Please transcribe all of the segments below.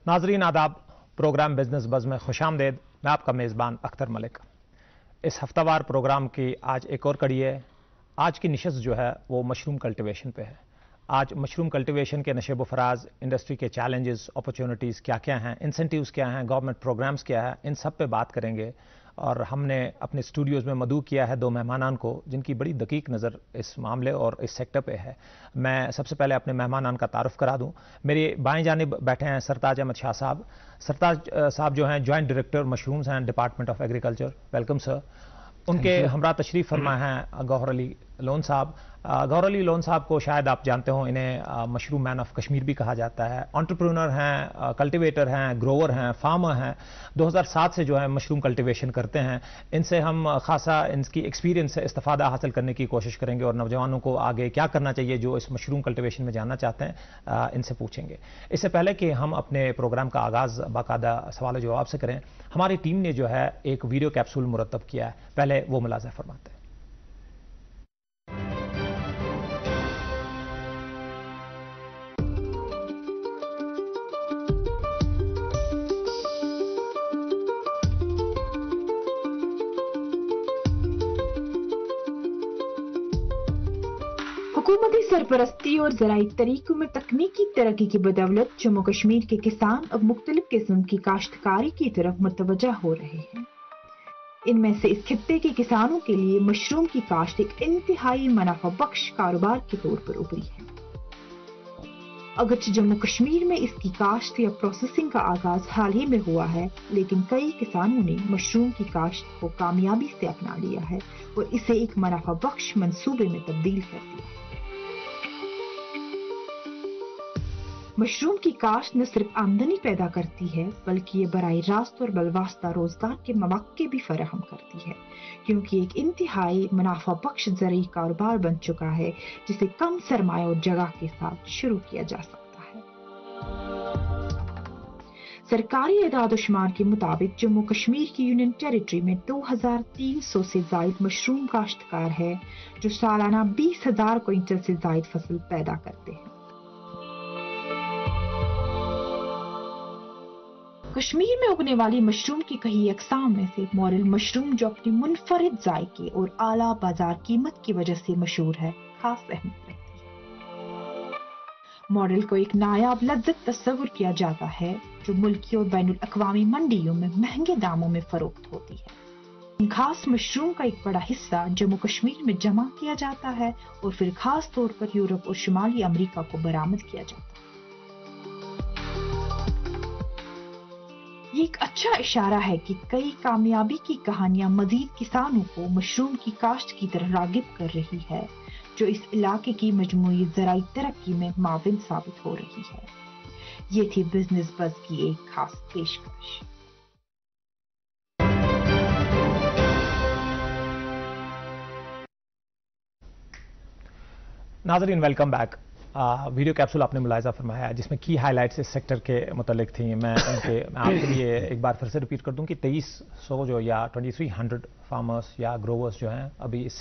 नाजरीन आदाब, programme business buzz में खुश आमदेद। मैं आपका मेज़बान अख्तर मलिक। इस हफ्तावार प्रोग्राम की आज एक और कड़ी है। आज की नशिस्त जो है वो मशरूम कल्टिवेशन पे है। आज मशरूम कल्टिवेशन के नशेब फराज, इंडस्ट्री के चैलेंजेस, अपॉर्चुनिटीज़ क्या क्या हैं, इंसेंटिव्स क्या हैं, गवर्नमेंट प्रोग्राम्स क्या है, इन सब पे बात करेंगे। और हमने अपने स्टूडियोज़ में मदऊ किया है दो मेहमानान को जिनकी बड़ी दकीक नज़र इस मामले और इस सेक्टर पे है। मैं सबसे पहले अपने मेहमानान का तारुफ करा दूं। मेरे बाएं जानिब बैठे हैं सरताज अहमद शाह साहब। सरताज साहब जो हैं जॉइंट डायरेक्टर मशरूम्स हैं department of agriculture. Welcome sir. उनके हमरा तशरीफ़ फरमा हैं गौहर अली लोन साहब। गौहर अली लोन साहब को शायद आप जानते हो, इन्हें मशरूम मैन ऑफ कश्मीर भी कहा जाता है। एंटरप्रेन्योर हैं, कल्टीवेटर हैं, ग्रोवर हैं, फार्मर हैं। 2007 से जो है मशरूम कल्टीवेशन करते हैं। इनसे हम खासा इनकी एक्सपीरियंस से इस्तेफादा हासिल करने की कोशिश करेंगे और नौजवानों को आगे क्या करना चाहिए जो इस मशरूम कल्टीवेशन में जानना चाहते हैं इनसे पूछेंगे। इससे पहले कि हम अपने प्रोग्राम का आगाज़ बाकायदा सवाल जवाब से करें, हमारी टीम ने जो है एक वीडियो कैप्सूल मुरतब किया है। पहले वो मुलाज़ा फरमाते हैं। हुकूमती सरपरस्ती और ज़राई तरीकों में तकनीकी तरक्की की बदौलत जम्मू कश्मीर के किसान अब मुख्तलिफ किस्म की काश्तकारी की तरफ मुतवज्जा हो रहे हैं। इनमें से इस खित्ते के किसानों के लिए मशरूम की काश्त एक इंतहाई मुनाफा बख्श कारोबार के तौर पर उभरी है। अगरचे जम्मू कश्मीर में इसकी काश्त या प्रोसेसिंग का आगाज हाल ही में हुआ है, लेकिन कई किसानों ने मशरूम की काश्त को कामयाबी से अपना लिया है और इसे एक मुनाफा बख्श मंसूबे में तब्दील कर दिया है। मशरूम की काश्त न सिर्फ आमदनी पैदा करती है बल्कि ये बराह रास्त और बलवास्ता रोजगार के मौके भी फराहम करती है, क्योंकि एक इंतहाई मुनाफा बख्श ज़रूरी कारोबार बन चुका है जिसे कम सरमाया और जगह के साथ शुरू किया जा सकता है। सरकारी एदाद-ओ-शुमार के मुताबिक जम्मू कश्मीर की यूनियन टेरिटरी में 2300 से जायद मशरूम काश्तकार है जो सालाना 20,000 क्विंटल से जायद फसल पैदा करते हैं। कश्मीर में उगने वाली मशरूम की कई अक़साम में से मॉडल मशरूम जो अपनी मुनफरिद जायके और आला बाजार कीमत की वजह से मशहूर है, खास अहमियत रखती है। मॉडल को एक नायाब लज्जत तस्वुर किया जाता है जो मुल्की और बैनुल अक़वामी मंडियों में महंगे दामों में फरोख्त होती है। इन खास मशरूम का एक बड़ा हिस्सा जम्मू कश्मीर में जमा किया जाता है और फिर खास तौर पर यूरोप और शुमाली अमेरिका को बरामद किया जाता है। ये एक अच्छा इशारा है कि कई कामयाबी की कहानियां मजीद किसानों को मशरूम की काश्त की तरफ रागिब कर रही है, जो इस इलाके की मजमूई ज़राई तरक्की में माविन साबित हो रही है। ये थी बिजनेस बज़ की एक खास पेशकश। नाज़रीन वेलकम बैक। वीडियो कैप्सूल आपने मुलाहिज़ा फरमाया है जिसमें की हाइलाइट्स इस सेक्टर के मुतालिक थी। मैं आपके लिए एक बार फिर से रिपीट कर दूं कि 2300 जो या 2300 फार्मर्स या ग्रोवर्स जो हैं अभी इस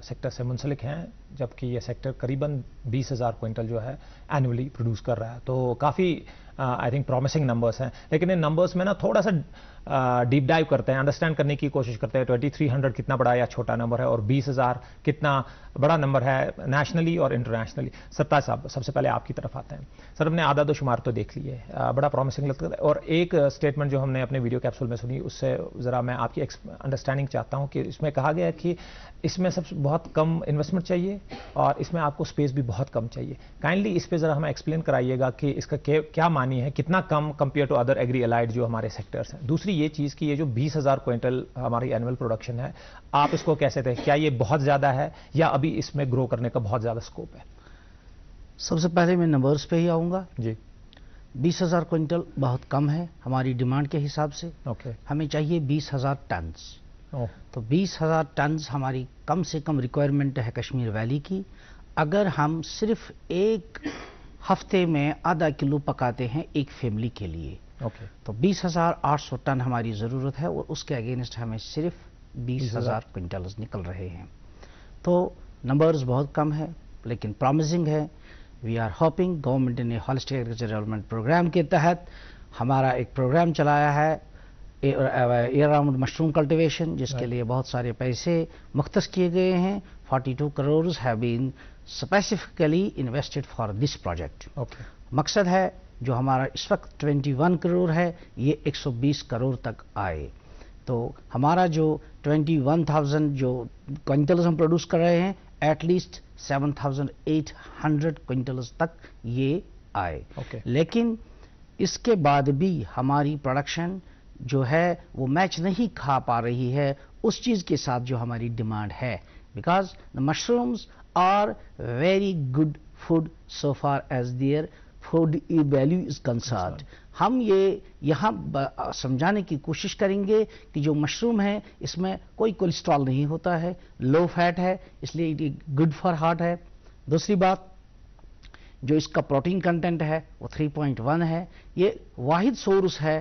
सेक्टर से मुंसलिक हैं, जबकि ये सेक्टर करीबन 20,000 क्विंटल जो है एनुअली प्रोड्यूस कर रहा है। तो काफ़ी आई थिंक प्रॉमिसिंग नंबर्स हैं, लेकिन इन नंबर्स में ना थोड़ा सा डीप डाइव करते हैं, अंडरस्टैंड करने की कोशिश करते हैं 2300 कितना बड़ा या छोटा नंबर है और 20,000 कितना बड़ा नंबर है नेशनली और इंटरनेशनली। सरताज साहब सबसे पहले आपकी तरफ आते हैं। सर, हमने आदाद शुमार तो देख लिए, बड़ा प्रॉमिसिंग लगता है, और एक स्टेटमेंट जो हमने अपने वीडियो कैप्सूल में सुनी उससे ज़रा मैं आपकी अंडरस्टैंडिंग चाहता हूँ कि इसमें कहा गया कि इसमें सबसे बहुत कम इन्वेस्टमेंट चाहिए और इसमें आपको स्पेस भी बहुत कम चाहिए। काइंडली इस पे ज़रा हमें एक्सप्लेन कराइएगा कि इसका क्या मानी है, कितना कम compare to other agri allied जो हमारे सेक्टर्स हैं। दूसरी ये चीज़ कि ये जो 20,000 क्विंटल हमारी एनुअल प्रोडक्शन है, आप इसको कैसे थे, क्या ये बहुत ज़्यादा है या अभी इसमें ग्रो करने का बहुत ज़्यादा स्कोप है? सबसे पहले मैं नंबर्स पे ही आऊँगा जी। 20,000 क्विंटल बहुत कम है हमारी डिमांड के हिसाब से। हमें चाहिए 20,000 टन्स। तो 20,000 टन्स हमारी कम से कम रिक्वायरमेंट है कश्मीर वैली की। अगर हम सिर्फ एक हफ्ते में आधा किलो पकाते हैं एक फैमिली के लिए, तो 20,800 टन हमारी ज़रूरत है और उसके अगेंस्ट हमें सिर्फ 20,000 क्विंटल्स निकल रहे हैं। तो नंबर्स बहुत कम है लेकिन प्रॉमिसिंग है। वी आर होपिंग गवर्नमेंट ने होलिस्टिक एग्रीकल्चर डेवलपमेंट प्रोग्राम के तहत ہمارا ایک پروگرام چلایا ہے ایئر راؤنڈ مشروم کلٹیویشن، جس کے لیے بہت سارے پیسے مختص کیے گئے ہیں. 42 crores have been specifically invested for this project. مقصد ہے جو ہمارا اس وقت 21 کروڑ ہے یہ 120 کروڑ تک آئے. تو ہمارا جو 21,000 جو کوئنٹلز ہم پروڈیوس کر رہے ہیں ایٹ لیسٹ 7,800 کوئنٹلز تک یہ آئے. لیکن اس کے بعد بھی ہماری پروڈکشن جو ہے وہ میچ نہیں کھا پا رہی ہے اس چیز کے ساتھ جو ہماری ڈیمانڈ ہے. Because the mushrooms are very good food so far as their food value is concerned. ہم یہ یہاں سمجھانے کی کوشش کریں گے کہ جو مشروم ہے اس میں کوئی کولیسٹرول نہیں ہوتا ہے، لو فیٹ ہے، اس لیے یہ گڈ فار ہارٹ ہے. دوسری بات جو اس کا پروٹین کنٹینٹ ہے وہ 3.1 ہے. یہ واحد سورس ہے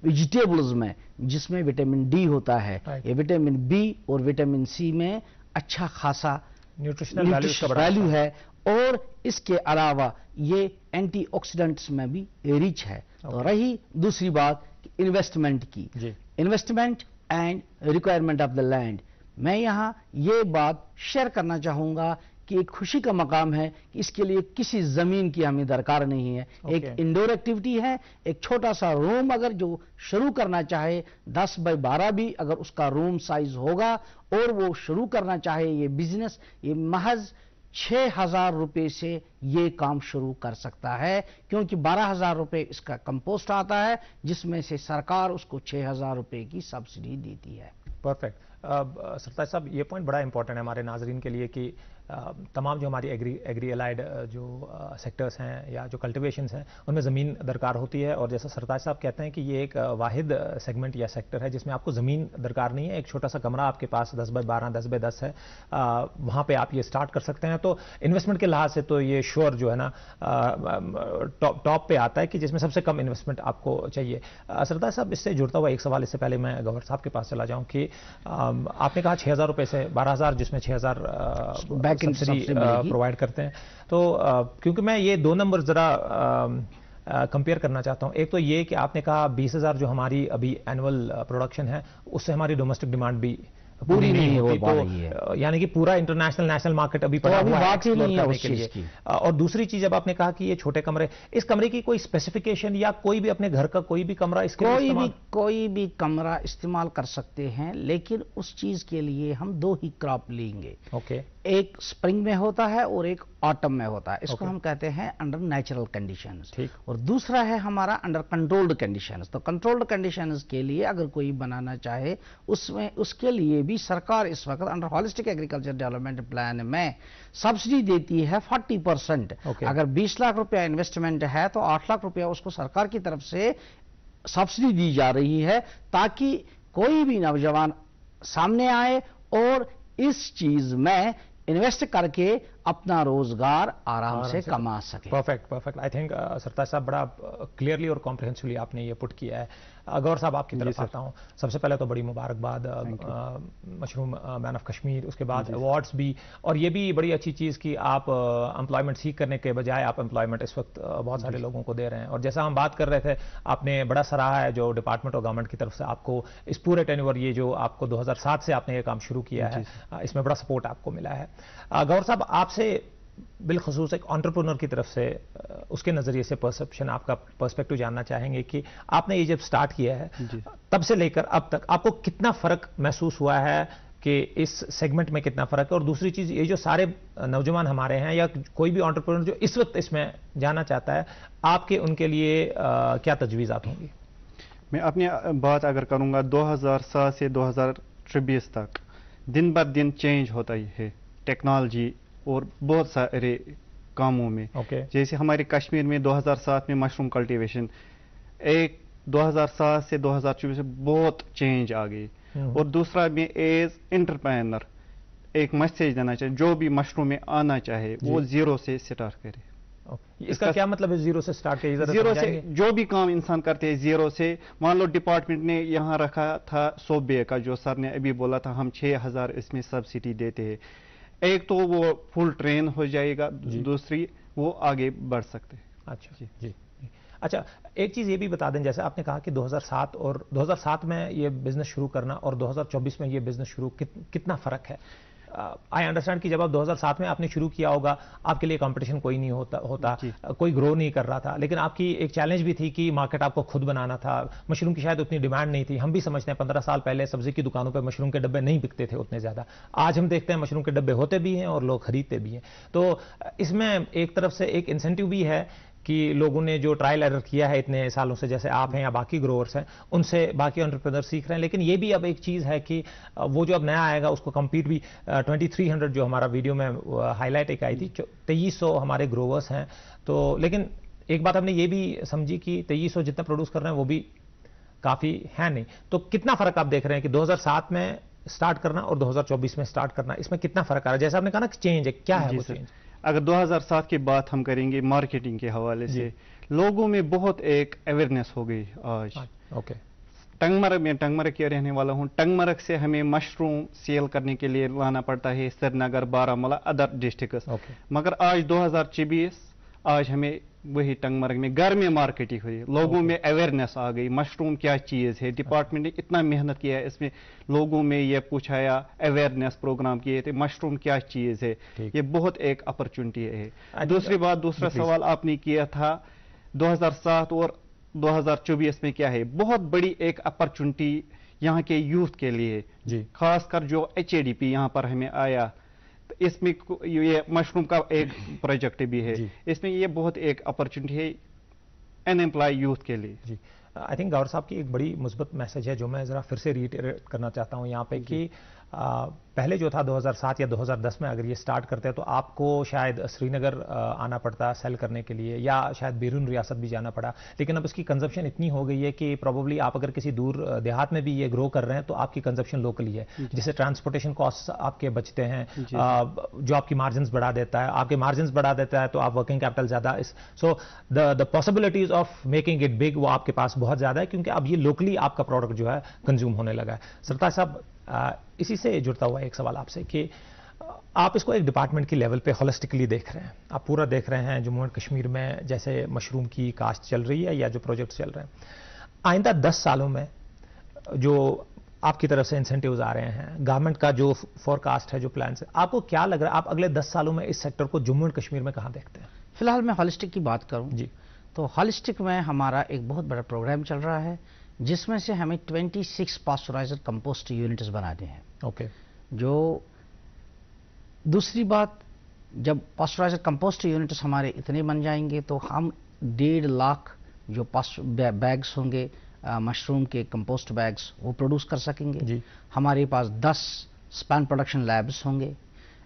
ویجیٹیبلز میں جس میں وٹامن ڈی ہوتا ہے. یہ وٹامن بی اور وٹامن سی میں اچھا خاصا نیوٹریشنل ویلیو ہے، اور اس کے علاوہ یہ اینٹی آکسیڈنٹس میں بھی ریچ ہے. تو رہی دوسری بات انویسٹمنٹ کی، investment and requirement of the land. میں یہاں یہ بات شیئر کرنا چاہوں گا کہ ایک خوشی کا مقام ہے کہ اس کے لیے کسی زمین کی ہمیں درکار نہیں ہے. ایک انڈور ایکٹیویٹی ہے. ایک چھوٹا سا روم اگر جو شروع کرنا چاہے 10x12 بھی اگر اس کا روم سائز ہوگا اور وہ شروع کرنا چاہے یہ بزنس، یہ محض 6,000 روپے سے یہ کام شروع کر سکتا ہے، کیونکہ 12,000 روپے اس کا کمپوسٹ آتا ہے جس میں سے سرکار اس کو 6,000 روپے کی سبسڈی دیتی ہے. پرفیکٹ. سرتاج صاحب یہ پوائنٹ بڑا امپورٹنٹ ہے ہمارے ناظرین کے لیے کہ تمام جو ہماری ایگری الائڈ جو سیکٹرز ہیں یا جو کلٹیویشنز ہیں ان میں زمین درکار ہوتی ہے، اور جیسا سرتاج صاحب کہتے ہیں کہ یہ ایک واحد سیگمنٹ یا سیکٹر ہے جس میں آپ کو زمین درکار نہیں ہے. ایک چھوٹا سا کمرہ آپ کے پاس 10x12 10x10 ہے، وہاں پہ آپ یہ سٹارٹ کر سکتے ہیں. تو انویسٹمنٹ کے لحاظ سے تو یہ شور جو ہے نا ٹاپ پہ آتا ہے کہ جس میں سب سے کم انویسٹمنٹ آپ کو چاہیے. سرتاج صاحب اس سے جڑتا ہوا ایک سوال اس سے پہلے میں گورنر صاحب کے پاس چلا جاؤں کہ آپ نے کہا 6,000 روپے سے 12,000 جس میں 6,000 سبسڈی پرووائڈ کرتے ہیں. تو کیونکہ میں یہ دو نمبر ذرا کمپیئر کرنا چاہتا ہوں. ایک تو یہ کہ آپ نے کہا 20,000 جو ہماری ابھی اینول پروڈکشن ہے اس سے ہماری ڈومیسٹک ڈیمانڈ بھی پوری نہیں ہو پا رہی ہے، یعنی کہ پورا انٹرنیشنل نیشنل مارکیٹ ابھی پڑا ہوا ہے ایکسپلور کرنے کے لیے. اور دوسری چیز جب آپ نے کہا کہ یہ چھوٹے کمرے، اس کمرے کی کوئی اسپیسیفکیشن یا کوئی بھی اپنے گھر کا کوئی بھی کمرہ اس کے کوئی بھی کمرہ استعمال کر سکتے ہیں، لیکن اس چیز کے لیے ہم 2 ہی کراپ لیں گے. ایک سپرنگ میں ہوتا ہے اور ایک آٹم میں ہوتا ہے. اس کو ہم کہتے ہیں انڈر نیچرل کنڈیشنز، اور دوسرا ہے ہمارا انڈر کنٹرولڈ کنڈیشنز. تو کنٹرولڈ کنڈیشنز کے لیے اگر کوئی بنانا چاہے اس کے لیے بھی سرکار اس وقت under holistic agriculture development plan میں سبسڈی دیتی ہے 40%. اگر 20 لاکھ روپیہ انویسٹمنٹ ہے تو 8 لاکھ روپیہ اس کو سرکار کی طرف سے سبسڈی دی جا رہی ہے تاکہ کوئی بھی نوجوان سامنے آئے اور اس چیز میں انویسٹ کر کے اپنا روزگار آرام سے کما سکے. پرفیکٹ. آئی تھنک سرتاج صاحب بڑا کلیئرلی اور کمپریہنسولی آپ نے یہ پٹ کیا ہے. گور صاحب آپ کی طرف آتا ہوں. سب سے پہلے تو بڑی مبارکباد مشروم مین آف کشمیر، اس کے بعد ایوارڈز بھی، اور یہ بھی بڑی اچھی چیز کہ آپ امپلائمنٹ سیکھ کرنے کے بجائے آپ امپلائمنٹ اس وقت بہت سارے لوگوں کو دے رہے ہیں. اور جیسا ہم بات کر رہے تھے آپ نے بڑا سراہا ہے جو ڈپارٹمنٹ اور گورنمنٹ کی طرف سے آپ کو اس پورے ٹینیور یہ جو آپ کو 2007 سے آپ نے یہ کام شروع کیا ہے اس میں بڑا سپورٹ آپ کو ملا ہے. گور صاحب آپ سے بالخصوص ایک انٹرپرینور کی طرف سے اس کے نظریے سے پرسپشن، آپ کا پرسپیکٹو جاننا چاہیں گے کہ آپ نے یہ جب سٹارٹ کیا ہے تب سے لے کر اب تک آپ کو کتنا فرق محسوس ہوا ہے کہ اس سیگمنٹ میں کتنا فرق ہے. اور دوسری چیز یہ جو سارے نوجوان ہمارے ہیں یا کوئی بھی انٹرپرینور جو اس وقت اس میں جانا چاہتا ہے آپ کے ان کے لیے کیا تجویزات ہوں گی؟ میں اپنی بات اگر کروں گا 2007 سے 2024 تک دن بہ دن چینج ہوتا ہی ہے ٹیکنالوجی اور بہت سارے کاموں میں. جیسے ہمارے کشمیر میں 2007 میں مشروم کلٹیویشن 2007 سے 2024 سے بہت چینج آ گئی. اور دوسرا میں ایز انٹرپرینر ایک میسیج دینا چاہے جو بھی مشروم میں آنا چاہے وہ زیرو سے سٹارٹ کرے. اس کا کیا مطلب ہے زیرو سے سٹارٹ کرے؟ زیرو سے جو بھی کام انسان کرتے ہیں زیرو سے. مان لو ڈپارٹمنٹ نے یہاں رکھا تھا 100 بیگ کا جو سر نے ابھی بولا تھا ہم 6,000 اس میں سبسڈی دیتے ہیں. ایک تو وہ فل ٹرین ہو جائے گا، دوسری وہ آگے بڑھ سکتے ہیں. अच्छा जी। अच्छा, एक चीज़ ये भी बता दें, जैसे आपने कहा कि 2007 में ये बिजनेस शुरू करना और 2024 में ये बिजनेस शुरू कितना फ़र्क है? आई अंडरस्टैंड कि जब आप 2007 में आपने शुरू किया होगा, आपके लिए कंपटीशन कोई नहीं होता कोई ग्रो नहीं कर रहा था, लेकिन आपकी एक चैलेंज भी थी कि मार्केट आपको खुद बनाना था। मशरूम की शायद उतनी डिमांड नहीं थी। हम भी समझते हैं 15 साल पहले सब्जी की दुकानों पर मशरूम के डब्बे नहीं बिकते थे उतने ज़्यादा। आज हम देखते हैं मशरूम के डब्बे होते भी हैं और लोग खरीदते भी हैं। तो इसमें एक तरफ से एक इंसेंटिव भी है कि लोगों ने जो ट्रायल एरर किया है इतने सालों से, जैसे आप हैं या बाकी ग्रोअर्स हैं, उनसे बाकी एंटरप्रेन्योर सीख रहे हैं। लेकिन ये भी अब एक चीज़ है कि वो जो अब नया आएगा उसको कम्पीट भी 2300 जो हमारा वीडियो में हाईलाइट एक आई थी, 2300 हमारे ग्रोवर्स हैं। तो लेकिन एक बात हमने ये भी समझी कि 2300 जितना प्रोड्यूस कर रहे हैं वो भी काफ़ी है नहीं। तो कितना फ़र्क आप देख रहे हैं कि 2007 में स्टार्ट करना और 2024 में स्टार्ट करना, इसमें कितना फ़र्क आ रहा है? जैसे आपने कहा ना कि चेंज है, क्या है वो चेंज? अगर 2007 की बात हम करेंगे मार्केटिंग के हवाले से, लोगों में बहुत एक अवेयरनेस हो गई आज। ओके। टंगमरग के रहने वाला हूँ। टंगमरग से हमें मशरूम सेल करने के लिए लाना पड़ता है श्रीनगर, बारामूला, अदर डिस्ट्रिक्ट्स। मगर आज 2024 आज हमें वही टंगमरग में घर में मार्केटिंग हुई, लोगों में अवेयरनेस आ गई, मशरूम क्या चीज़ है। डिपार्टमेंट ने इतना मेहनत किया है इसमें, लोगों में ये पूछाया, अवेयरनेस प्रोग्राम किए थे, मशरूम क्या चीज़ है। ये बहुत एक अपॉर्चुनिटी है। दूसरी बात, दूसरा सवाल आपने किया था 2007 और 2024 में क्या है, बहुत बड़ी एक अपॉर्चुनिटी यहाँ के यूथ के लिए, खासकर जो HADP यहाँ पर हमें आया, इसमें ये मशरूम का एक प्रोजेक्ट भी है, इसमें ये बहुत एक अपॉर्चुनिटी है अनएम्प्लॉय यूथ के लिए। जी, आई थिंक गौर साहब की एक बड़ी मुस्बत मैसेज है जो मैं ज़रा फिर से रीइटरेट करना चाहता हूँ यहाँ पे कि पहले जो था 2007 या 2010 में अगर ये स्टार्ट करते हैं तो आपको शायद श्रीनगर आना पड़ता सेल करने के लिए, या शायद बैरून रियासत भी जाना पड़ा। लेकिन अब इसकी कंजप्शन इतनी हो गई है कि प्रोबेबली आप अगर किसी दूर देहात में भी ये ग्रो कर रहे हैं तो आपकी कंजप्शन लोकली है, जिससे ट्रांसपोर्टेशन कॉस्ट आपके बचते हैं, जो आपकी मार्जिन बढ़ा देता है। आपके मार्जिन बढ़ा देता है तो आप वर्किंग कैपिटल ज़्यादा, so the possibilities of making it big वो आपके पास बहुत ज़्यादा है, क्योंकि अब ये लोकली आपका प्रोडक्ट जो है कंज्यूम होने लगा है। सरताज साहब, इसी से जुड़ता हुआ एक सवाल आपसे कि आप इसको एक डिपार्टमेंट की लेवल पे होलिस्टिकली देख रहे हैं, आप पूरा देख रहे हैं जम्मू एंड कश्मीर में जैसे मशरूम की काश्त चल रही है या जो प्रोजेक्ट चल रहे हैं, आइंदा 10 सालों में जो आपकी तरफ से इंसेंटिव्स आ रहे हैं, गवर्नमेंट का जो फोरकास्ट है, जो प्लान है, आपको क्या लग रहा है, आप अगले 10 सालों में इस सेक्टर को जम्मू एंड कश्मीर में कहाँ देखते हैं? फिलहाल मैं हॉलिस्टिक की बात करूं जी, तो हॉलिस्टिक में हमारा एक बहुत बड़ा प्रोग्राम चल रहा है जिसमें से हमें 26 पास्चराइजर कंपोस्ट यूनिट्स बनाने हैं। ओके। जो दूसरी बात, जब पास्चराइजर कंपोस्ट यूनिट्स हमारे इतने बन जाएंगे तो हम 1.5 लाख जो बैग्स होंगे मशरूम के कंपोस्ट बैग्स वो प्रोड्यूस कर सकेंगे जी। हमारे पास 10 स्पैन प्रोडक्शन लैब्स होंगे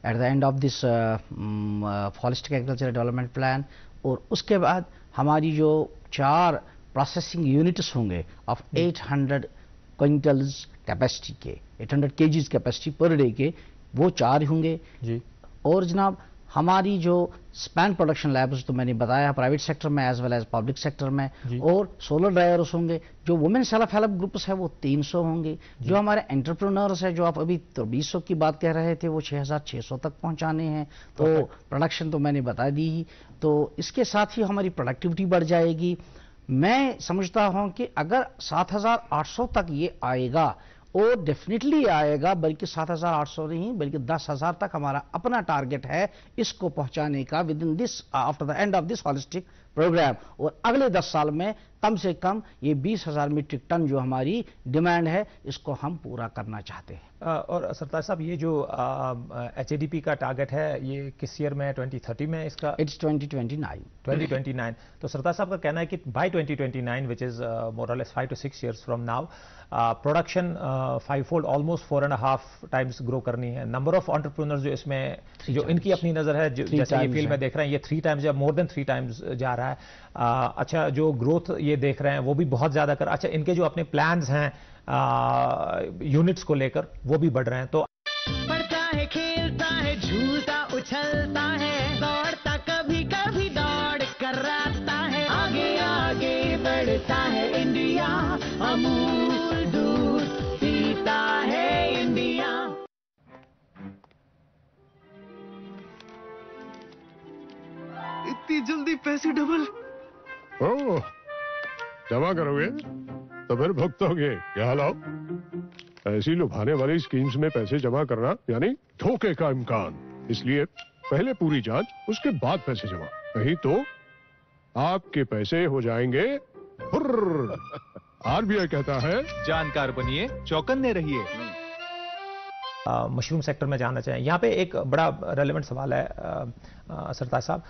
at the end of this holistic agriculture development plan. और उसके बाद हमारी जो 4 प्रोसेसिंग यूनिट्स होंगे ऑफ 800 क्विंटल्स कैपेसिटी के, 800 केजीज कैपेसिटी पर डे के, वो 4 होंगे जी। और जनाब हमारी जो स्पैन प्रोडक्शन लैब्स तो मैंने बताया प्राइवेट सेक्टर में as well as public sector में, और सोलर ड्रायर्स होंगे। जो वुमेन सेल्फ हेल्प ग्रुप्स है वो 300 होंगे। जो हमारे एंटरप्रेन्योर्स है, जो आप अभी 2300 की बात कह रहे थे, वो 6600 तक पहुंचाने हैं। तो प्रोडक्शन तो मैंने बता दी ही। तो इसके साथ ही हमारी प्रोडक्टिविटी बढ़ जाएगी। मैं समझता हूं कि अगर 7800 तक ये आएगा, और डेफिनेटली आएगा, बल्कि 7800 नहीं बल्कि 10,000 तक हमारा अपना टारगेट है इसको पहुंचाने का within this after the end of this holistic programme. और अगले 10 साल में कम से कम ये 20,000 मीट्रिक टन जो हमारी डिमांड है इसको हम पूरा करना चाहते हैं। और सरताज साहब, ये जो HADP का टारगेट है ये किस ईयर में, 2030 में इसका? इट्स 2029। तो सरताज साहब का कहना है कि बाय 2029 विच इज मोर और less 5 to 6 years from now, production 5-fold almost 4.5 times grow करनी है। नंबर ऑफ एंटरप्रेन्योर्स जो इसमें जो इनकी अपनी नजर है, जैसे ये फील्ड में देख रहे हैं, ये 3 times या मोर देन 3 times जा रहा है। अच्छा, जो ग्रोथ ये देख रहे हैं वो भी बहुत ज्यादा कर, अच्छा इनके जो अपने प्लान्स हैं यूनिट्स को लेकर वो भी बढ़ रहे हैं। तो पढ़ता है, खेलता है, झूलता उछलता है, दौड़ता कभी कभी दौड़ कर रास्ता है, आगे आगे बढ़ता है इंडिया, अमूल दूध पीता है इंडिया। इतनी जल्दी पैसे डबल? ओह, जमा करोगे तो फिर भुगतोगे। क्या लाओ, ऐसी लुभाने वाली स्कीम्स में पैसे जमा करना यानी धोखे का इम्कान, इसलिए पहले पूरी जांच, उसके बाद पैसे जमा, नहीं तो आपके पैसे हो जाएंगे हुर्र। आरबीआई कहता है जानकार बनिए, चौकन्ने रहिए। मशरूम सेक्टर में जानना चाहें, यहाँ पे एक बड़ा रेलेवेंट सवाल है सरताज साहब,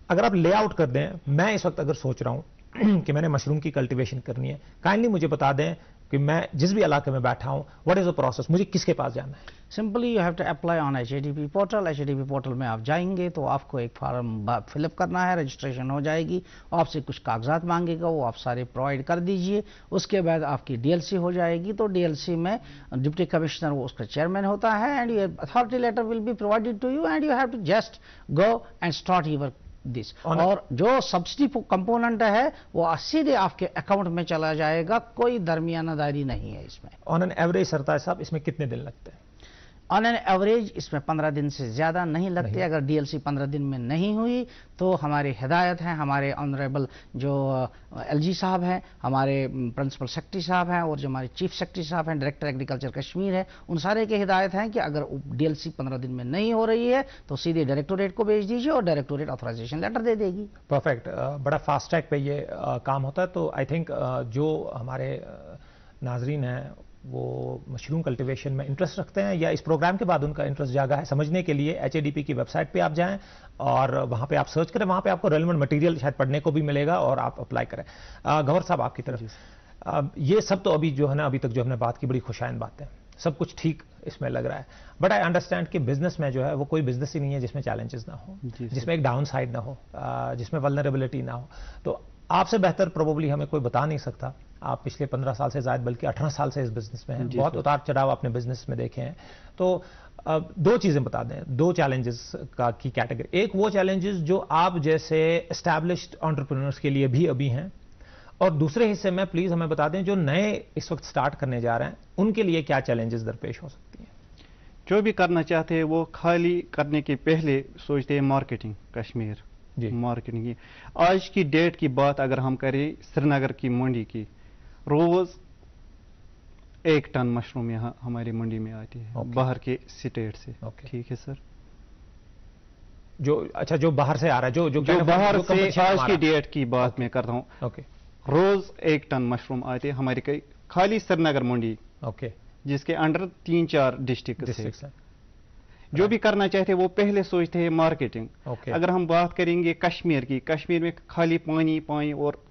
अगर आप लेआउट कर दें, मैं इस वक्त अगर सोच रहा हूं कि मैंने मशरूम की कल्टीवेशन करनी है, काइंडली मुझे बता दें कि मैं जिस भी इलाके में बैठा हूं, व्हाट इज द प्रोसेस, मुझे किसके पास जाना है? Simply you have to apply on HADP portal. HADP portal में आप जाएंगे तो आपको एक फॉर्म फिलअप करना है, रजिस्ट्रेशन हो जाएगी, आपसे कुछ कागजात मांगेगा, वो आप सारे प्रोवाइड कर दीजिए। उसके बाद आपकी DLC हो जाएगी, तो DLC में डिप्टी कमिश्नर वो उसका चेयरमैन होता है, and your authority letter will be provided to you and you have to just go and start your this. और जो सब्सिडी कंपोनेंट है वो सीधे आपके अकाउंट में चला जाएगा, कोई दरमियानादारी नहीं है इसमें। ऑन एन एवरेज सरताज साहब इसमें कितने दिन लगते हैं? ऑन एन एवरेज इसमें 15 दिन से ज्यादा नहीं लगते। अगर DLC 15 दिन में नहीं हुई तो हमारी हिदायत है, हमारे ऑनरेबल जो LG साहब हैं, हमारे प्रिंसिपल सेक्रेटरी साहब हैं और जो हमारे चीफ सेक्रेटरी साहब हैं, डायरेक्टर एग्रीकल्चर कश्मीर है, उन सारे की हिदायत है कि अगर DLC 15 दिन में नहीं हो रही है तो सीधे डायरेक्टोरेट को भेज दीजिए और डायरेक्टोरेट ऑथराइजेशन लेटर दे देगी। परफेक्ट, बड़ा फास्ट ट्रैक पे ये काम होता है। तो आई थिंक जो हमारे नाजरीन हैं वो मशरूम कल्टीवेशन में इंटरेस्ट रखते हैं या इस प्रोग्राम के बाद उनका इंटरेस्ट जागा है, समझने के लिए HADP की वेबसाइट पे आप जाएं और वहां पे आप सर्च करें, वहां पे आपको रेलेवेंट मटेरियल शायद पढ़ने को भी मिलेगा और आप अप्लाई करें। गौहर साहब आपकी तरफ ये सब तो अभी जो है ना, अभी तक जो हमने बात की बड़ी खुशाइन बात है, सब कुछ ठीक इसमें लग रहा है, बट आई अंडरस्टैंड कि बिजनेस में जो है वो कोई बिजनेस ही नहीं है जिसमें चैलेंजेस ना हो, जिसमें एक डाउन साइड ना हो, जिसमें वल्नरेबिलिटी ना हो। तो आपसे बेहतर प्रोबेबली हमें कोई बता नहीं सकता। आप पिछले 15 साल से ज्यादा बल्कि 18 साल से इस बिजनेस में हैं, बहुत उतार चढ़ाव अपने बिजनेस में देखे हैं। तो दो चीजें बता दें, दो चैलेंजेस की कैटेगरी। एक वो चैलेंजेस जो आप जैसे एस्टैब्लिश्ड एंटरप्रेन्योर्स के लिए भी अभी हैं, और दूसरे हिस्से में प्लीज हमें बता दें जो नए इस वक्त स्टार्ट करने जा रहे हैं उनके लिए क्या चैलेंजेस दरपेश हो सकती हैं। जो भी करना चाहते हैं वो खाली करने के पहले सोचते हैं मार्केटिंग, कश्मीर मार्केटिंग की। आज की डेट की बात अगर हम करें श्रीनगर की मंडी की, रोज 1 टन मशरूम यहाँ हमारी मंडी में आती है बाहर के स्टेट से। ठीक है सर, जो अच्छा जो बाहर से आ रहा है, जो बाहर से आज की डेट की बात मैं करता हूँ, रोज 1 टन मशरूम आते हैं हमारी खाली श्रीनगर मंडी, जिसके अंडर 3-4 डिस्ट्रिक्ट है। जो भी करना चाहते हैं वो पहले सोचते हैं मार्केटिंग। अगर हम बात करेंगे कश्मीर की, कश्मीर में खाली पानी और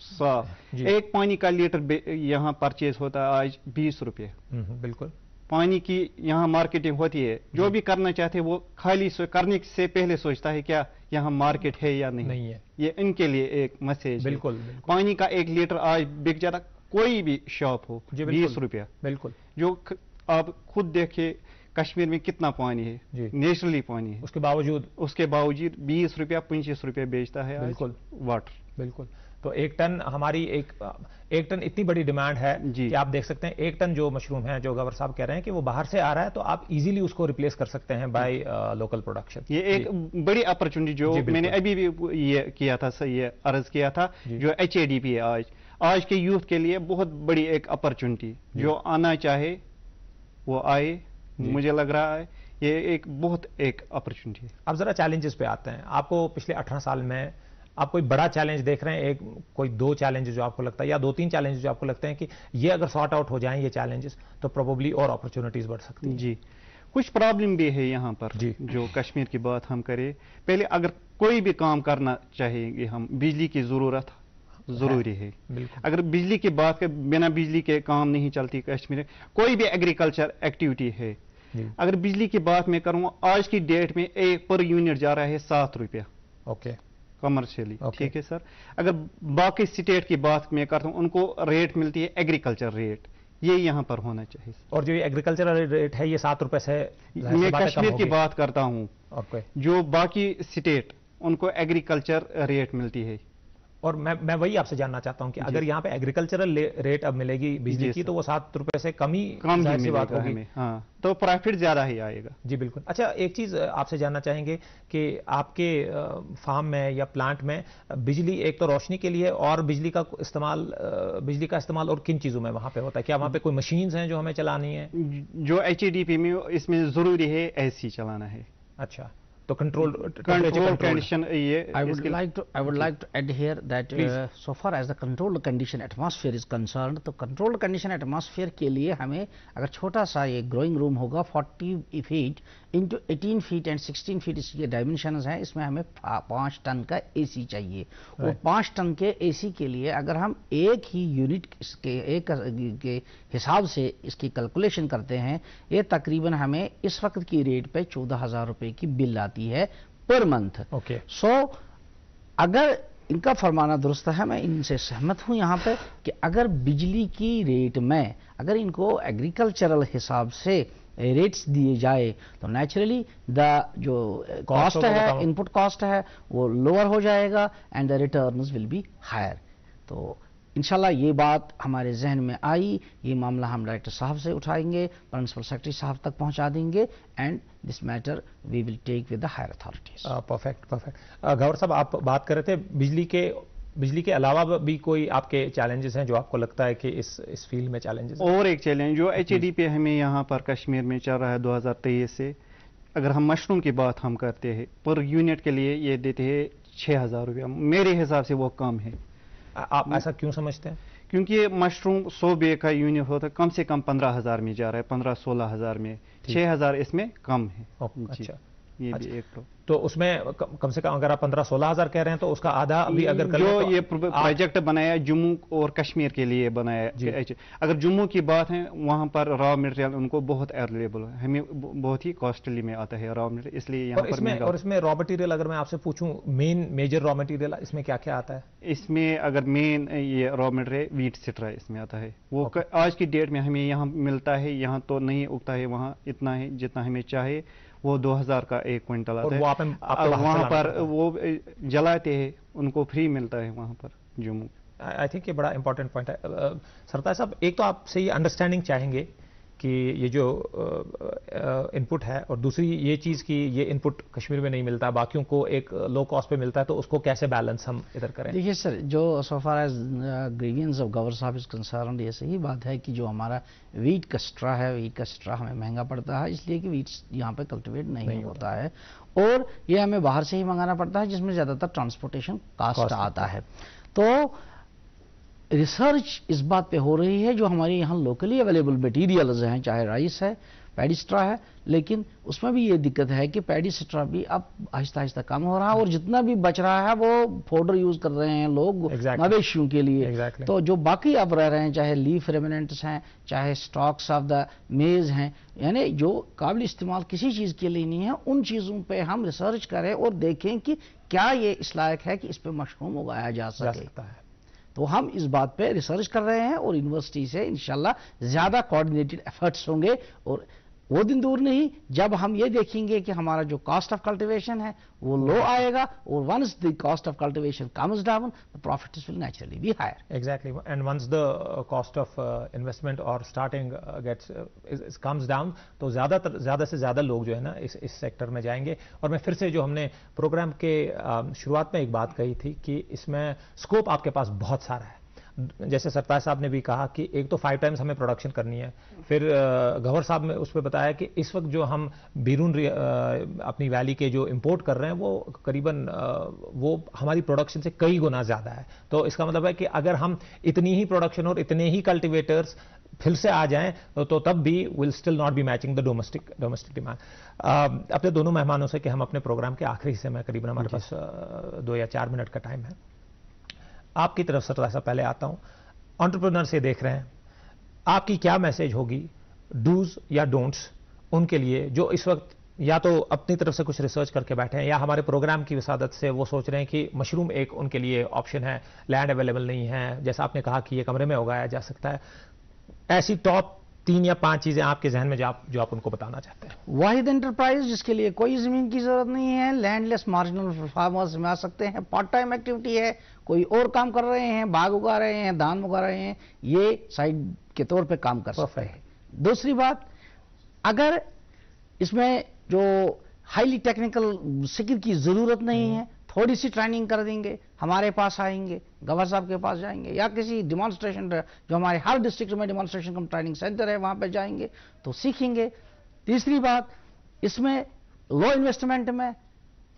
साफ, एक पानी का लीटर यहाँ परचेज होता है आज 20 रुपये। बिल्कुल, पानी की यहाँ मार्केटिंग होती है। जो भी करना चाहते हैं वो खाली करने से पहले सोचता है क्या यहाँ मार्केट है या नहीं है। ये इनके लिए एक मैसेज। बिल्कुल, पानी का 1 लीटर आज बिक जाता, कोई भी शॉप हो, 20 रुपया। बिल्कुल, जो आप खुद देखिए कश्मीर में कितना पानी है, नेचुरली पानी है, उसके बावजूद 20 रुपया 25 रुपया बेचता है। बिल्कुल, वाटर। बिल्कुल, तो 1 टन हमारी एक टन इतनी बड़ी डिमांड है कि आप देख सकते हैं 1 टन जो मशरूम है, जो गवर साहब कह रहे हैं कि वो बाहर से आ रहा है, तो आप इजीली उसको रिप्लेस कर सकते हैं बाय लोकल प्रोडक्शन। ये एक बड़ी अपॉर्चुनिटी जो मैंने अभी भी ये किया था, ये अर्ज किया था, जो HADP है आज के यूथ के लिए बहुत बड़ी एक अपॉर्चुनिटी, जो आना चाहे वो आए। मुझे लग रहा है ये एक बहुत एक अपॉर्चुनिटी है। अब जरा चैलेंजेस पे आते हैं। आपको पिछले 18 साल में आप कोई बड़ा चैलेंज देख रहे हैं, कोई 2 चैलेंजेस जो आपको लगता है या 2-3 चैलेंजेस जो आपको लगते हैं कि ये अगर सॉर्ट आउट हो जाएं ये चैलेंजेस तो प्रोबेबली और अपॉर्चुनिटीज बढ़ सकती हैं? जी, कुछ प्रॉब्लम भी है यहाँ पर। जो कश्मीर की बात हम करें, पहले अगर कोई भी काम करना चाहेंगे हम, बिजली की जरूरत जरूरी है। अगर बिजली की बात कर, बिना बिजली के काम नहीं चलती कश्मीर। कोई भी एग्रीकल्चर एक्टिविटी है, अगर बिजली की बात मैं करूँ, आज की डेट में पर यूनिट जा रहा है 7 रुपया कमर्शियली। ठीक है सर, अगर बाकी स्टेट की बात मैं करता हूँ, उनको रेट मिलती है एग्रीकल्चर रेट, ये यहाँ पर होना चाहिए। और जो ये एग्रीकल्चरल रेट है ये 7 रुपए से, मैं कश्मीर की बात करता हूँ, जो बाकी स्टेट उनको एग्रीकल्चर रेट मिलती है और मैं वही आपसे जानना चाहता हूं कि अगर यहाँ पे एग्रीकल्चरल रेट अब मिलेगी बिजली की तो वो 7 रुपए से कम ही बात होगी। हाँ, तो प्रॉफिट ज्यादा ही आएगा। जी बिल्कुल। अच्छा, एक चीज आपसे जानना चाहेंगे कि आपके फार्म में या प्लांट में बिजली एक तो रोशनी के लिए और बिजली का इस्तेमाल और किन चीजों में वहां पे होता है? क्या वहां पे कोई मशीन्स हैं जो हमें चलानी है? जो HEDP में इसमें जरूरी है AC चलाना है। अच्छा, तो control condition. I would like to add here that so far as the controlled condition atmosphere is concerned, तो controlled condition atmosphere के लिए हमें अगर छोटा सा ये growing room होगा 40 feet into 18 feet and 16 feet इसके dimensions हैं, इसमें हमें 5 टन का AC चाहिए। और 5 टन के AC के लिए अगर हम एक ही यूनिट के हिसाब से इसकी कैलकुलेशन करते हैं, ये तकरीबन हमें इस वक्त की रेट पे 14,000 रुपए की बिल आती है पर मंथ। ओके, सो अगर इनका फरमाना दुरुस्त है, मैं इनसे सहमत हूं यहाँ पे कि अगर बिजली की रेट में अगर इनको एग्रीकल्चरल हिसाब से रेट्स दिए जाए तो नेचुरली द जो कॉस्ट है, इनपुट कॉस्ट है, वो लोअर हो जाएगा and the returns will be higher. तो इंशाल्लाह ये बात हमारे जहन में आई, ये मामला हम डायरेक्टर साहब से उठाएंगे, प्रिंसिपल सेक्रेटरी साहब तक पहुंचा देंगे and this matter we will take with the higher authorities. Perfect. Gaur साहब, आप बात कर रहे थे बिजली के अलावा भी कोई आपके चैलेंजेस हैं जो आपको लगता है कि इस फील्ड में चैलेंजेस? और एक चैलेंज जो HEDP हमें यहाँ पर कश्मीर में चल रहा है 2023 से, अगर हम मशरूम की बात हम करते हैं पर यूनिट के लिए ये देते हैं 6,000 रुपया, मेरे हिसाब से वो कम है। आप ऐसा क्यों समझते हैं? क्योंकि मशरूम 100 बेग का यूनिट होता है, कम से कम 15,000 में जा रहा है, 15-16 हजार में, 6,000 इसमें कम है। अच्छा, ये भी एक तो उसमें कम से कम अगर आप 15-16 हजार कह रहे हैं तो उसका आधा अभी अगर जो ये प्रोजेक्ट बनाया जम्मू और कश्मीर के लिए बनाया, अगर जम्मू की बात है वहां पर रॉ मटेरियल उनको बहुत अवेलेबल है, हमें बहुत ही कॉस्टली में आता है रॉ मटेरियल, इसलिए यहाँ पर इसमें रॉ मटेरियल अगर मैं आपसे पूछूं मेजर रॉ मटेरियल इसमें क्या क्या आता है? इसमें अगर मेन ये रॉ मटेरियल व्हीट सिट्रा इसमें आता है, वो आज की डेट में हमें यहाँ मिलता है, यहाँ तो नहीं उगता है, वहाँ इतना है जितना हमें चाहिए, वो 2,000 का 1 क्विंटल आता है। वहाँ पर वो जलाते हैं, उनको फ्री मिलता है वहाँ पर जम्मू। आई थिंक ये बड़ा इंपॉर्टेंट पॉइंट है। सरताज साहब, एक तो आपसे ये अंडरस्टैंडिंग चाहेंगे कि ये जो इनपुट है और दूसरी ये चीज़ कि ये इनपुट कश्मीर में नहीं मिलता, बाकियों को एक लो कॉस्ट पे मिलता है, तो उसको कैसे बैलेंस हम इधर करें? देखिए सर, जो so far as grievances of governor साहब इज कंसर्न्ड, ये सही बात है कि जो हमारा वीट कस्ट्रा है, वीट कस्ट्रा हमें महंगा पड़ता है इसलिए कि वीट यहाँ पे कल्टिवेट नहीं होता है और ये हमें बाहर से ही मंगाना पड़ता है जिसमें ज़्यादातर ट्रांसपोर्टेशन कास्ट आता है। तो रिसर्च इस बात पे हो रही है, जो हमारे यहाँ लोकली अवेलेबल मटीरियल्स हैं, चाहे राइस है, पैडी स्ट्रा है, लेकिन उसमें भी ये दिक्कत है कि पैडी स्ट्रा भी अब आहिस्ता आहिस्ता कम हो रहा है और जितना भी बच रहा है वो फोडर यूज कर रहे हैं लोग मवेशियों के लिए। तो जो बाकी अब रह रहे हैं, चाहे लीफ रेमिनेंट्स हैं, चाहे स्टॉक्स ऑफ द मेज हैं, यानी जो काबिल इस्तेमाल किसी चीज़ के लिए नहीं है, उन चीज़ों पे हम रिसर्च करें और देखें कि क्या ये इस लायक है कि इस पे मशरूम उगाया जा सकता है। तो हम इस बात पे रिसर्च कर रहे हैं और यूनिवर्सिटी से इंशाल्लाह ज्यादा कोऑर्डिनेटेड एफर्ट्स होंगे और वो दिन दूर नहीं जब हम ये देखेंगे कि हमारा जो कॉस्ट ऑफ कल्टीवेशन है वो लो आएगा और once the cost of cultivation comes down the profits will naturally be higher. Exactly, and once the cost of investment और स्टार्टिंग गेट्स कम्स डाउन तो ज़्यादा से ज़्यादा लोग जो है ना इस सेक्टर में जाएंगे। और मैं फिर से जो हमने प्रोग्राम के शुरुआत में एक बात कही थी कि इसमें स्कोप आपके पास बहुत सारा है। जैसे सरताज साहब ने भी कहा कि एक तो 5 टाइम्स हमें प्रोडक्शन करनी है, फिर गवर्नर साहब ने उस पर बताया कि इस वक्त जो हम बीरून अपनी वैली के जो इंपोर्ट कर रहे हैं वो करीबन वो हमारी प्रोडक्शन से कई गुना ज़्यादा है। तो इसका मतलब है कि अगर हम इतनी ही प्रोडक्शन और इतने ही कल्टिवेटर्स फिर से आ जाएं तो तब भी will still not be matching the domestic demand. अपने दोनों मेहमानों से कि हम अपने प्रोग्राम के आखिरी हिस्से में करीबन हमारे पास 2 या 4 मिनट का टाइम है, आपकी तरफ से थोड़ा सा पहले आता हूं, एंटरप्रेन्योर से देख रहे हैं, आपकी क्या मैसेज होगी डूज या डोंट्स उनके लिए जो इस वक्त या तो अपनी तरफ से कुछ रिसर्च करके बैठे हैं या हमारे प्रोग्राम की विसादत से वो सोच रहे हैं कि मशरूम एक उनके लिए ऑप्शन है, लैंड अवेलेबल नहीं है, जैसा आपने कहा कि ये कमरे में उगाया जा सकता है। ऐसी टॉप 3 या 5 चीजें आपके जहन में जो आप उनको बताना चाहते हैं? वाहिद एंटरप्राइज जिसके लिए कोई जमीन की जरूरत नहीं है, लैंडलेस मार्जिनल फार्मर्स में आ सकते हैं, पार्ट टाइम एक्टिविटी है, कोई और काम कर रहे हैं, बाग उगा रहे हैं, धान उगा रहे हैं, ये साइड के तौर पे काम कर सकते हैं। दूसरी बात, अगर इसमें जो हाईली टेक्निकल स्किल की जरूरत नहीं है, थोड़ी सी ट्रेनिंग कर देंगे, हमारे पास आएंगे, गवर्नर साहब के पास जाएंगे, या किसी डिमॉन्स्ट्रेशन जो हमारे हर डिस्ट्रिक्ट में डिमॉन्स्ट्रेशन कम ट्रेनिंग सेंटर है वहां पे जाएंगे तो सीखेंगे। तीसरी बात, इसमें लो इन्वेस्टमेंट में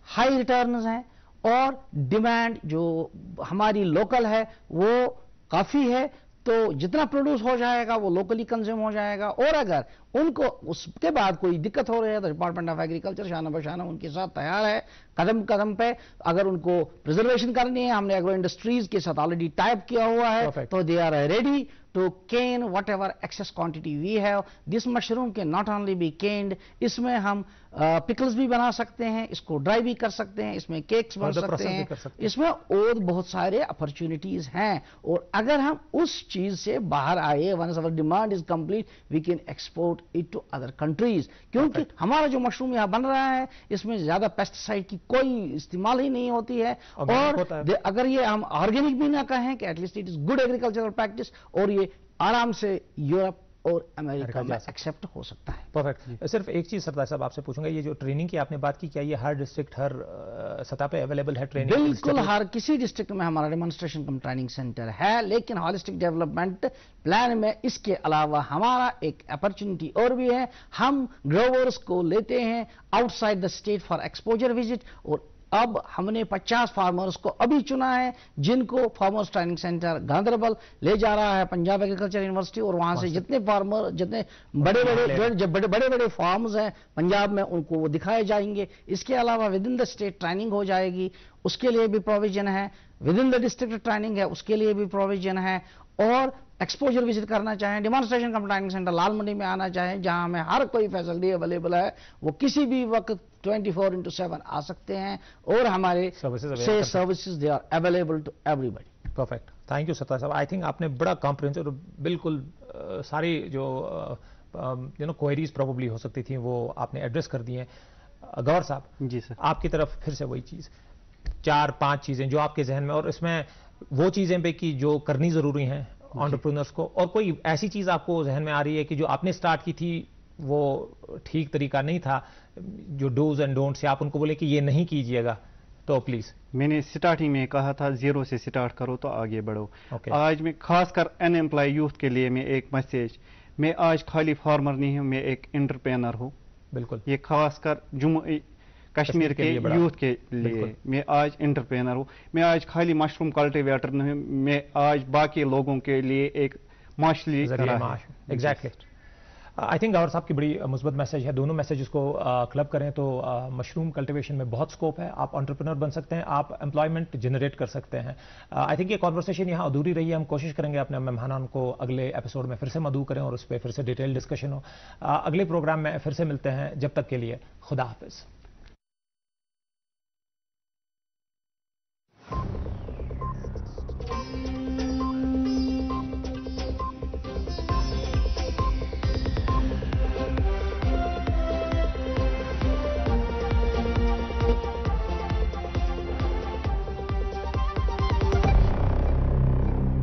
हाई रिटर्न्स हैं और डिमांड जो हमारी लोकल है वो काफी है, तो जितना प्रोड्यूस हो जाएगा वो लोकली कंज्यूम हो जाएगा। और अगर उनको उसके बाद कोई दिक्कत हो रही है तो डिपार्टमेंट ऑफ एग्रीकल्चर शाना बशाना उनके साथ तैयार है, कदम कदम पे। अगर उनको प्रिजर्वेशन करनी है, हमने एग्रो इंडस्ट्रीज के साथ ऑलरेडी टाइप किया हुआ है, तो they are ready to cane whatever excess quantity we have. This mushroom can not only be caned, इसमें हम पिकल्स भी बना सकते हैं, इसको ड्राई भी कर सकते हैं, इसमें केक्स बन सकते हैं, इसमें और बहुत सारे अपॉर्चुनिटीज हैं। और अगर हम उस चीज से बाहर आए, once our demand is complete, we can export it to other countries, क्योंकि हमारा जो मशरूम यहाँ बन रहा है इसमें ज्यादा पेस्टिसाइड की कोई इस्तेमाल ही नहीं होती है। और अगर ये हम ऑर्गेनिक भी ना कहें कि at least it is good agricultural practice, और ये आराम से यूरोप और अमेरिका में एक्सेप्ट हो सकता है। परफेक्ट। सिर्फ एक चीज सरदार साहब आपसे पूछूंगा, ये जो ट्रेनिंग की आपने बात की, क्या ये हर डिस्ट्रिक्ट हर सतह पे अवेलेबल है ट्रेनिंग? बिल्कुल, हर किसी डिस्ट्रिक्ट में हमारा डेमोन्स्ट्रेशन कम ट्रेनिंग सेंटर है, लेकिन हॉलिस्टिक डेवलपमेंट प्लान में इसके अलावा हमारा एक अपॉर्चुनिटी और भी है। हम ग्रोवर्स को लेते हैं outside the state for exposure visit, और अब हमने 50 फार्मर्स को अभी चुना है जिनको फार्मर्स ट्रेनिंग सेंटर गांधरबल ले जा रहा है, पंजाब एग्रीकल्चर यूनिवर्सिटी, और वहां से जितने फार्मर, जितने बड़े बड़े फार्म्स हैं पंजाब में, उनको वो दिखाए जाएंगे। इसके अलावा with in the state training हो जाएगी, उसके लिए भी प्रोविजन है। With in the district training है, उसके लिए भी प्रोविजन है। और एक्सपोजर विजिट करना चाहें, डिमॉन्स्ट्रेशन कम ट्रेनिंग सेंटर लाल मंडी में आना चाहें, जहां हमें हर कोई फैसिलिटी अवेलेबल है, वो किसी भी वक्त 24/7 आ सकते हैं, और हमारे services they are available to everybody. Perfect, thank you सरदार साहब। आई थिंक आपने बड़ा कॉम्प्रिहेंसिव, बिल्कुल सारी जो क्वेरीज प्रोबेबली हो सकती थी वो आपने एड्रेस कर दी हैं। गौर साहब जी सर, आपकी तरफ फिर से वही चीज, 4-5 चीजें जो आपके जहन में, और इसमें वो चीजें भी कि जो करनी जरूरी हैं एंटरप्रेन्योर्स को, और कोई ऐसी चीज आपको जहन में आ रही है कि जो आपने स्टार्ट की थी वो ठीक तरीका नहीं था, जो डूज एंड डोंट्स, आप उनको बोले कि ये नहीं कीजिएगा, तो प्लीज। मैंने स्टार्टिंग में कहा था 0 से स्टार्ट करो तो आगे बढ़ो। आज मैं खासकर अनएम्प्लॉय यूथ के लिए मैं एक मैसेज, मैं आज खाली फार्मर नहीं हूं, मैं एक एंटरप्रेन्योर हूं। बिल्कुल, ये खासकर जम्मू कश्मीर के यूथ के लिए मैं आज एंटरप्रेन्योर हूँ। मैं आज खाली मशरूम कल्टीवेटर नहीं, मैं आज बाकी लोगों के लिए एक माशली एग्जैक्टली। आई थिंक गौर साहब की बड़ी मुस्बत मैसेज है। दोनों मैसेजेस को क्लब करें तो मशरूम कल्टीवेशन में बहुत स्कोप है, आप एंटरप्रेन्योर बन सकते हैं, आप एम्प्लॉयमेंट जनरेट कर सकते हैं। आई थिंक ये कॉन्वर्सेशन यहाँ अधूरी रही है, हम कोशिश करेंगे अपने मेहमानों को अगले एपिसोड में फिर से मदऊ करें और उस पर फिर से डिटेल डिस्कशन हो। अगले प्रोग्राम में फिर से मिलते हैं, जब तक के लिए खुदा हाफिज।